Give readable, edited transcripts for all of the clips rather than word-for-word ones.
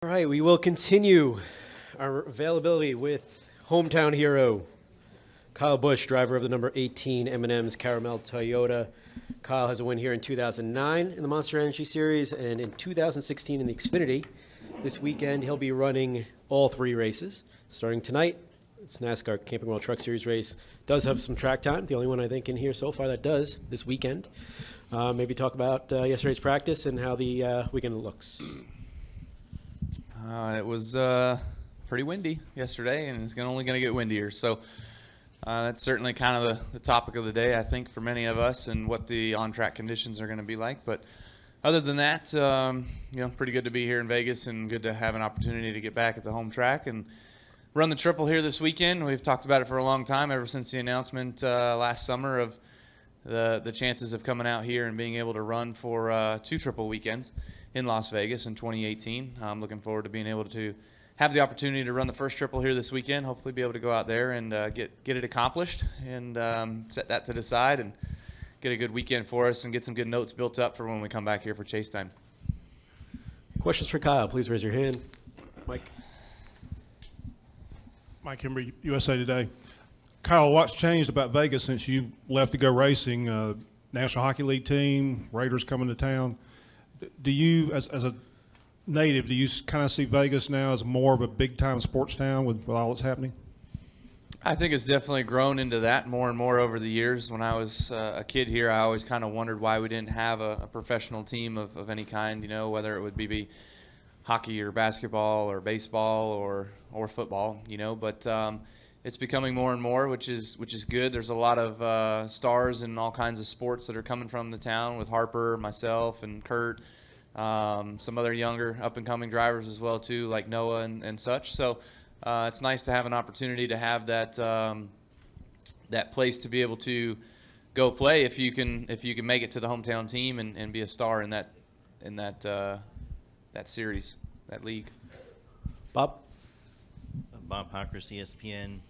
All right, we will continue our availability with hometown hero Kyle Busch, driver of the number 18 M&M's Caramel Toyota. Kyle has a win here in 2009 in the Monster Energy Series and in 2016 in the Xfinity. This weekend, he'll be running all three races. Starting tonight, it's NASCAR Camping World Truck Series race. Does have some track time, the only one I think in here so far that does this weekend. Maybe talk about yesterday's practice and how the weekend looks. It was pretty windy yesterday, and it's only going to get windier. So that's certainly kind of the topic of the day, I think, for many of us, and what the on-track conditions are going to be like. But other than that, pretty good to be here in Vegas, and good to have an opportunity to get back at the home track and run the triple here this weekend. We've talked about it for a long time, ever since the announcement last summer of the chances of coming out here and being able to run for 2 triple weekends in Las Vegas in 2018. I'm looking forward to being able to have the opportunity to run the first triple here this weekend, hopefully be able to go out there and get it accomplished and set that to the side and get a good weekend for us and get some good notes built up for when we come back here for chase time. Questions for Kyle, please raise your hand. Mike. Mike Hembry, USA Today. Kyle, what's changed about Vegas since you left to go racing? National Hockey League team, Raiders coming to town. Do you, as a native, do you kind of see Vegas now as more of a big-time sports town with all that's happening? I think it's definitely grown into that more and more over the years. When I was a kid here, I always kind of wondered why we didn't have a professional team of any kind, whether it would be hockey or basketball or baseball or football, but it's becoming more and more, which is good. There's a lot of stars in all kinds of sports that are coming from the town, with Harper, myself, and Kurt, some other younger up-and-coming drivers as well too, like Noah and such. So it's nice to have an opportunity to have that place to be able to go play if you can make it to the hometown team and be a star in that series, that league. Bob Pockris, ESPN.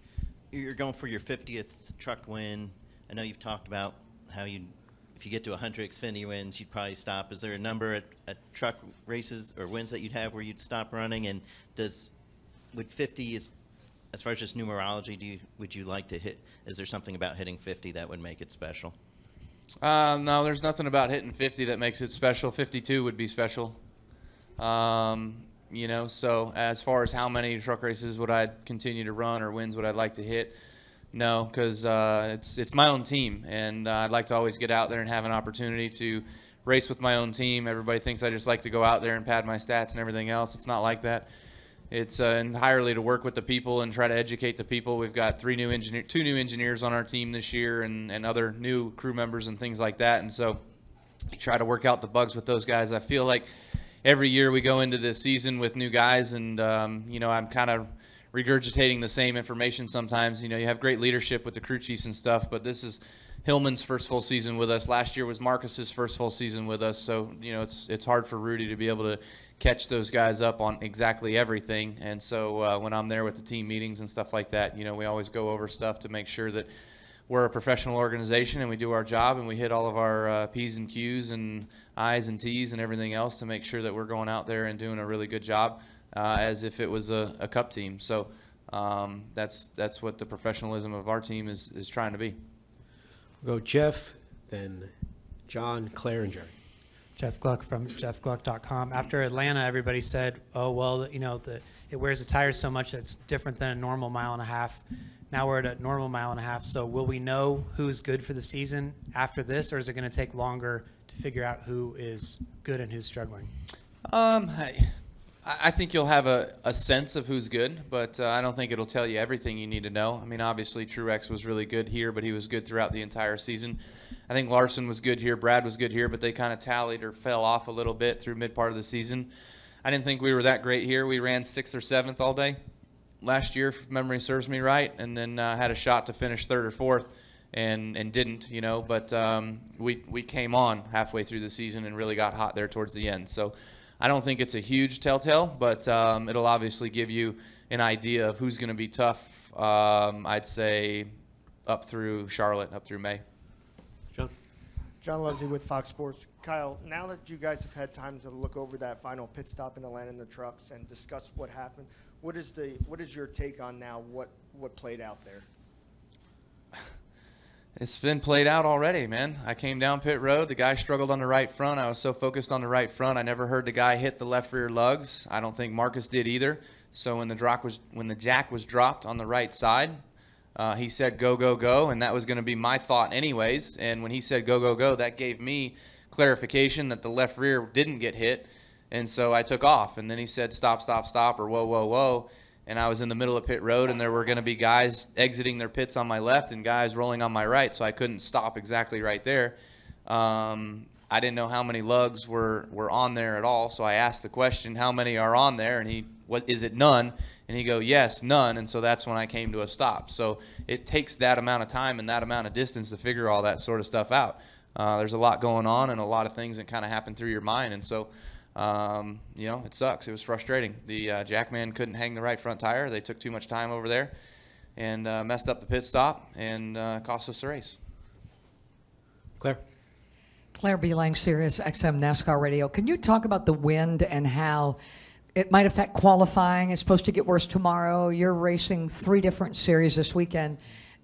You're going for your 50th truck win. I know you've talked about how if you get to 100 Xfinity wins, you'd probably stop. Is there a number at truck races or wins that you'd have where you'd stop running? And would 50, as far as just numerology, would you like to hit? Is there something about hitting 50 that would make it special? No, there's nothing about hitting 50 that makes it special. 52 would be special. So as far as how many truck races would I continue to run or wins would I like to hit, no, because it's my own team, and I'd like to always get out there and have an opportunity to race with my own team. Everybody thinks I just like to go out there and pad my stats and everything else. It's not like that. It's entirely to work with the people and try to educate the people. We've got 2 new engineers on our team this year, and other new crew members and things like that, and so we try to work out the bugs with those guys. I feel like every year we go into the season with new guys, and I'm kind of regurgitating the same information sometimes. You have great leadership with the crew chiefs and stuff, but this is Hillman's first full season with us. Last year was Marcus's first full season with us, so it's hard for Rudy to be able to catch those guys up on exactly everything. And so when I'm there with the team meetings and stuff like that, we always go over stuff to make sure that we're a professional organization and we do our job and we hit all of our P's and Q's and I's and T's and everything else to make sure that we're going out there and doing a really good job as if it was a cup team. So that's what the professionalism of our team is trying to be. We'll go Jeff, then John, Claire, and Jerry. Jeff Gluck from jeffgluck.com. After Atlanta, everybody said, oh, well, it wears the tires so much that it's different than a normal mile and a half. Now we're at a normal mile and a half. So will we know who's good for the season after this, or is it going to take longer to figure out who is good and who's struggling? I think you'll have a sense of who's good, but I don't think it'll tell you everything you need to know. I mean, obviously Truex was really good here, but he was good throughout the entire season. I think Larson was good here, Brad was good here, but they kind of tallied or fell off a little bit through mid part of the season. I didn't think we were that great here. We ran 6th or 7th all day last year, if memory serves me right, and then had a shot to finish 3rd or 4th and didn't, but we came on halfway through the season and really got hot there towards the end. So I don't think it's a huge telltale, but it'll obviously give you an idea of who's going to be tough, I'd say, up through Charlotte, up through May. John? John Leslie with Fox Sports. Kyle, now that you guys have had time to look over that final pit stop in Atlanta in the trucks and discuss what happened, what is your take on now what played out there? It's been played out already, man. I came down pit road. The guy struggled on the right front. I was so focused on the right front, I never heard the guy hit the left rear lugs. I don't think Marcus did either. So when the jack was dropped on the right side, he said, go, go, go, and that was going to be my thought anyways. And when he said, go, go, go, that gave me clarification that the left rear didn't get hit. And so I took off. And then he said, stop, stop, stop, or whoa, whoa, whoa. And I was in the middle of pit road, and there were going to be guys exiting their pits on my left and guys rolling on my right, so I couldn't stop exactly right there. I didn't know how many lugs were on there at all, so I asked the question, how many are on there? And is it none? And he go, yes, none. And so that's when I came to a stop. So it takes that amount of time and that amount of distance to figure all that sort of stuff out. There's a lot going on and a lot of things that kind of happen through your mind. And so, it sucks. It was frustrating. The jackman couldn't hang the right front tire. They took too much time over there and messed up the pit stop and cost us the race. Claire? Claire B. Lang, Sirius XM NASCAR Radio. Can you talk about the wind and how it might affect qualifying? It's supposed to get worse tomorrow. You're racing 3 different series this weekend,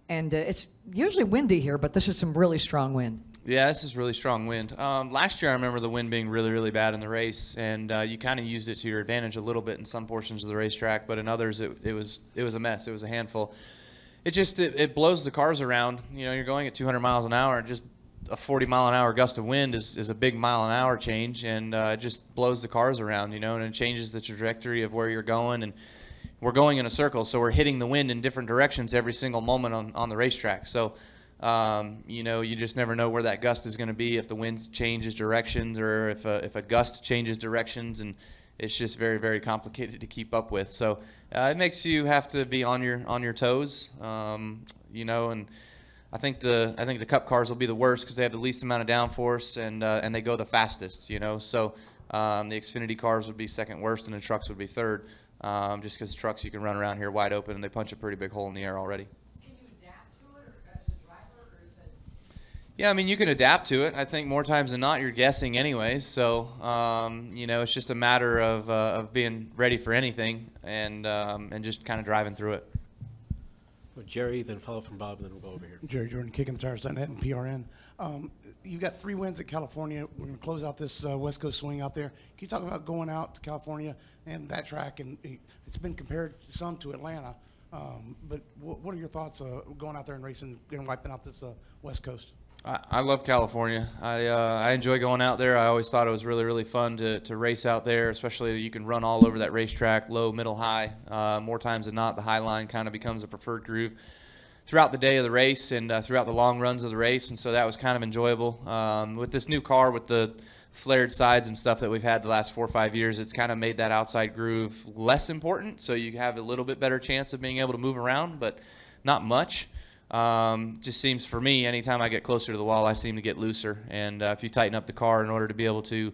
and it's usually windy here, but this is some really strong wind. Yeah, this is really strong wind. Last year I remember the wind being really, really bad in the race, and you kind of used it to your advantage a little bit in some portions of the racetrack, but in others it was a mess. It was a handful. It blows the cars around. You're going at 200 miles an hour, and just a 40-mile-an-hour gust of wind is a big mile-an-hour change, and it just blows the cars around, and it changes the trajectory of where you're going. And we're going in a circle, so we're hitting the wind in different directions every single moment on the racetrack. So, you just never know where that gust is going to be, if the wind changes directions or if a gust changes directions, and it's just very, very complicated to keep up with. So it makes you have to be on your toes, and I think the Cup cars will be the worst because they have the least amount of downforce and they go the fastest. So the Xfinity cars would be second worst and the trucks would be third, just because trucks you can run around here wide open and they punch a pretty big hole in the air already. Can you adapt to it as a driver, or is it? Yeah, I mean, you can adapt to it. I think more times than not you're guessing anyways. So it's just a matter of being ready for anything and just kind of driving through it. Well, Jerry, then follow from Bob, and then we'll go over here. Jerry Jordan, KickingTheTires.net and PRN. You've got 3 wins at California. We're going to close out this West Coast swing out there. Can you talk about going out to California and that track? And it's been compared some to Atlanta. But what are your thoughts going out there and racing and wiping out this West Coast? I love California. I enjoy going out there. I always thought it was really, really fun to race out there, especially you can run all over that racetrack, low, middle, high. More times than not, the high line kind of becomes a preferred groove throughout the day of the race and throughout the long runs of the race, and so that was kind of enjoyable. With this new car, with the flared sides and stuff that we've had the last 4 or 5 years, it's kind of made that outside groove less important, so you have a little bit better chance of being able to move around, but not much. Just seems for me, anytime I get closer to the wall, I seem to get looser. And if you tighten up the car in order to be able to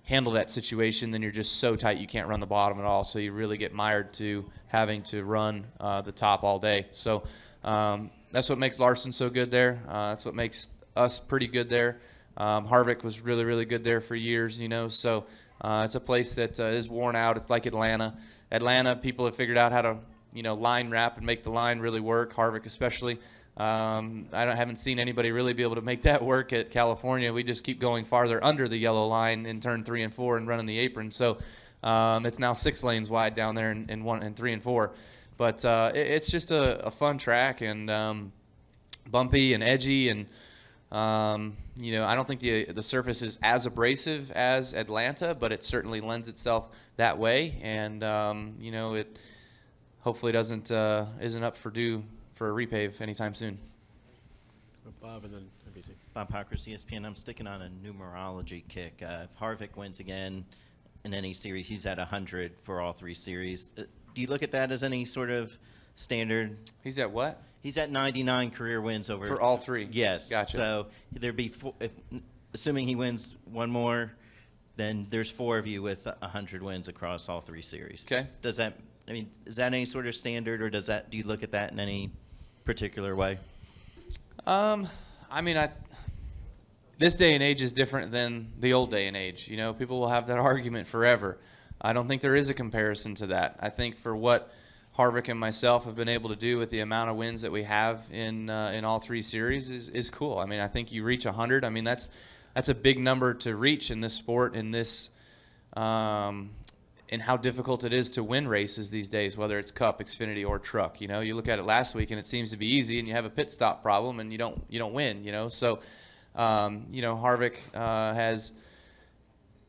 handle that situation, then you're just so tight you can't run the bottom at all. So you really get mired to having to run the top all day. So that's what makes Larson so good there. That's what makes us pretty good there. Harvick was really, really good there for years, So it's a place that is worn out. It's like Atlanta. Atlanta, people have figured out how to, line wrap and make the line really work. Harvick especially. I haven't seen anybody really be able to make that work at California. We just keep going farther under the yellow line in turn 3 and 4 and running the apron. So it's now 6 lanes wide down there in 3 and 4. But it's just a fun track and bumpy and edgy and I don't think the surface is as abrasive as Atlanta, but it certainly lends itself that way. And it hopefully isn't up for a repave anytime soon. Bob, and then NBC. Bob Parkhurst, ESPN. I'm sticking on a numerology kick. If Harvick wins again in any series, he's at 100 for all 3 series. Do you look at that as any sort of standard? He's at what? He's at 99 career wins over for all 3. Yes. Gotcha. So there'd be assuming he wins one more, then there's 4 of you with 100 wins across all 3 series. Okay. Is that any sort of standard, or do you look at that in any particular way? this day and age is different than the old day and age. You know, people will have that argument forever. I don't think there is a comparison to that. I think for what Harvick and myself have been able to do with the amount of wins that we have in all 3 series is cool. I mean, I think you reach 100. I mean, that's a big number to reach in this sport, in this and how difficult it is to win races these days, whether it's Cup, Xfinity, or Truck. You know, you look at it last week and it seems to be easy, and you have a pit stop problem and you don't win. You know, so you know, Harvick has,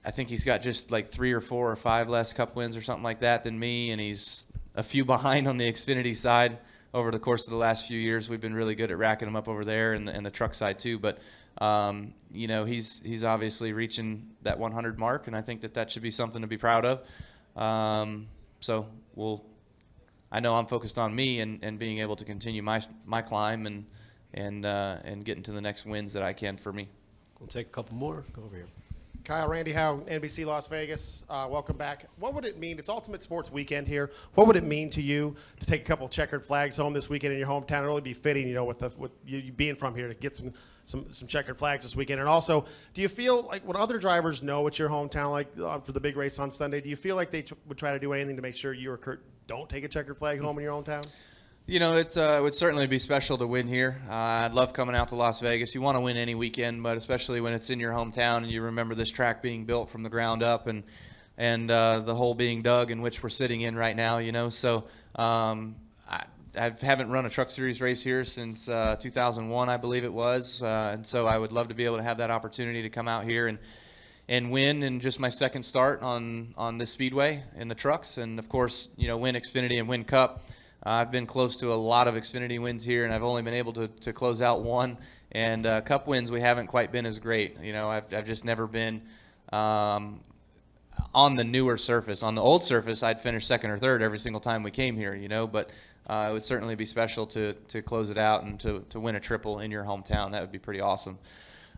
I think he's got just like 3 or 4 or 5 less Cup wins or something like that than me, and he's a few behind on the Xfinity side. Over the course of the last few years, we've been really good at racking them up over there, and the Truck side too. But you know, he's obviously reaching that 100 mark, and I think that should be something to be proud of. So I know I'm focused on me and being able to continue my climb and getting to the next wins that I can for me. We'll take a couple more. Go over here. Kyle, Randy Howe, NBC Las Vegas. Welcome back. What would it mean? It's Ultimate Sports Weekend here. What would it mean to you to take a couple checkered flags home this weekend in your hometown? It'd really be fitting, you know, with you being from here, to get some checkered flags this weekend. And also, do you feel like when other drivers know it's your hometown, like for the big race on Sunday, do you feel like they would try to do anything to make sure you or Kurt don't take a checkered flag home in your hometown? You know, it would certainly be special to win here. I'd love coming out to Las Vegas. You want to win any weekend, but especially when it's in your hometown and you remember this track being built from the ground up and the hole being dug in which we're sitting in right now, you know. So I haven't run a Truck Series race here since 2001, I believe it was. And so I would love to be able to have that opportunity to come out here and win in just my second start on this speedway in the trucks. And, of course, you know, win Xfinity and win Cup. I've been close to a lot of Xfinity wins here, and I've only been able to close out one. And Cup wins, we haven't quite been as great. You know, I've just never been on the newer surface. On the old surface, I'd finish second or third every single time we came here, you know. But it would certainly be special to close it out and to win a triple in your hometown. That would be pretty awesome.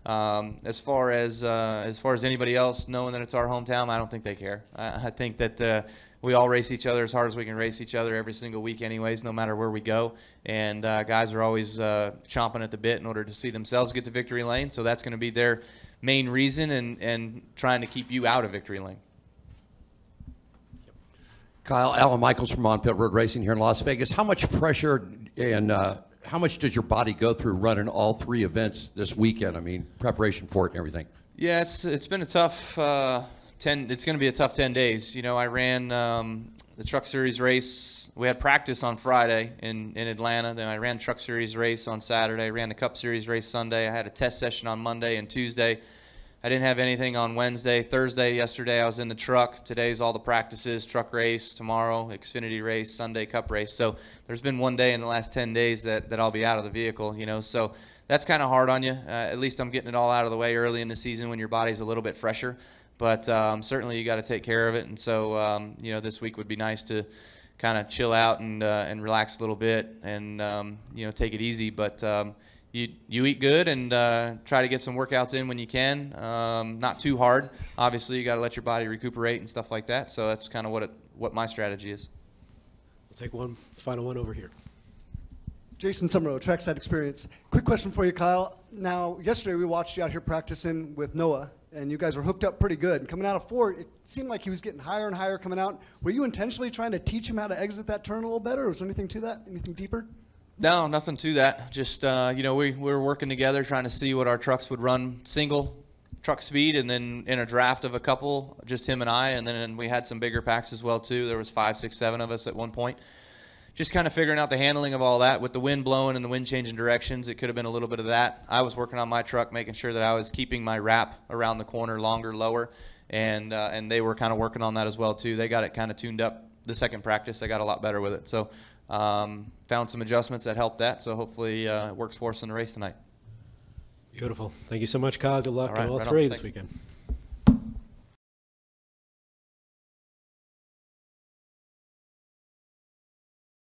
As far as anybody else knowing that it's our hometown, I don't think they care. I think that we all race each other as hard as we can race each other every single week anyways, no matter where we go. And guys are always chomping at the bit in order to see themselves get to victory lane. So that's going to be their main reason and trying to keep you out of victory lane. Kyle, Alan Michaels from On Pit Road Racing here in Las Vegas. How much pressure and how much does your body go through running all 3 events this weekend? I mean, preparation for it and everything. Yeah, it's been a tough it's going to be a tough 10 days. You know, I ran the Truck Series race. We had practice on Friday in Atlanta. Then I ran Truck Series race on Saturday. Ran the Cup Series race Sunday. I had a test session on Monday and Tuesday. I didn't have anything on Wednesday. Thursday, yesterday, I was in the truck. Today's all the practices, truck race. Tomorrow, Xfinity race. Sunday, Cup race. So there's been one day in the last 10 days that I'll be out of the vehicle, you know. So that's kind of hard on you. At least I'm getting it all out of the way early in the season when your body's a little bit fresher. But certainly you got to take care of it. And so, you know, this week would be nice to kind of chill out and relax a little bit and, you know, take it easy. But you eat good and try to get some workouts in when you can. Not too hard. Obviously, you got to let your body recuperate and stuff like that. So that's kind of what my strategy is. We'll take one final one over here. Jason Summerall, Trackside Experience. Quick question for you, Kyle. Now, yesterday we watched you out here practicing with Noah, and you guys were hooked up pretty good. And coming out of 4, it seemed like he was getting higher and higher coming out. Were you intentionally trying to teach him how to exit that turn a little better, or was there anything to that? Anything deeper? No, nothing to that. Just, you know, we were working together trying to see what our trucks would run single truck speed, and then in a draft of a couple, just him and I, and then we had some bigger packs as well, too. There was 5, 6, 7 of us at one point. Just kind of figuring out the handling of all that. With the wind blowing and the wind changing directions, it could have been a little bit of that. I was working on my truck, making sure that I was keeping my wrap around the corner longer, lower, and they were kind of working on that as well, too. They got it kind of tuned up the second practice. They got a lot better with it. So found some adjustments that helped that, so hopefully it works for us in the race tonight. Beautiful. Thank you so much, Kyle. Good luck All right, on all right on. 3 this Thanks. weekend.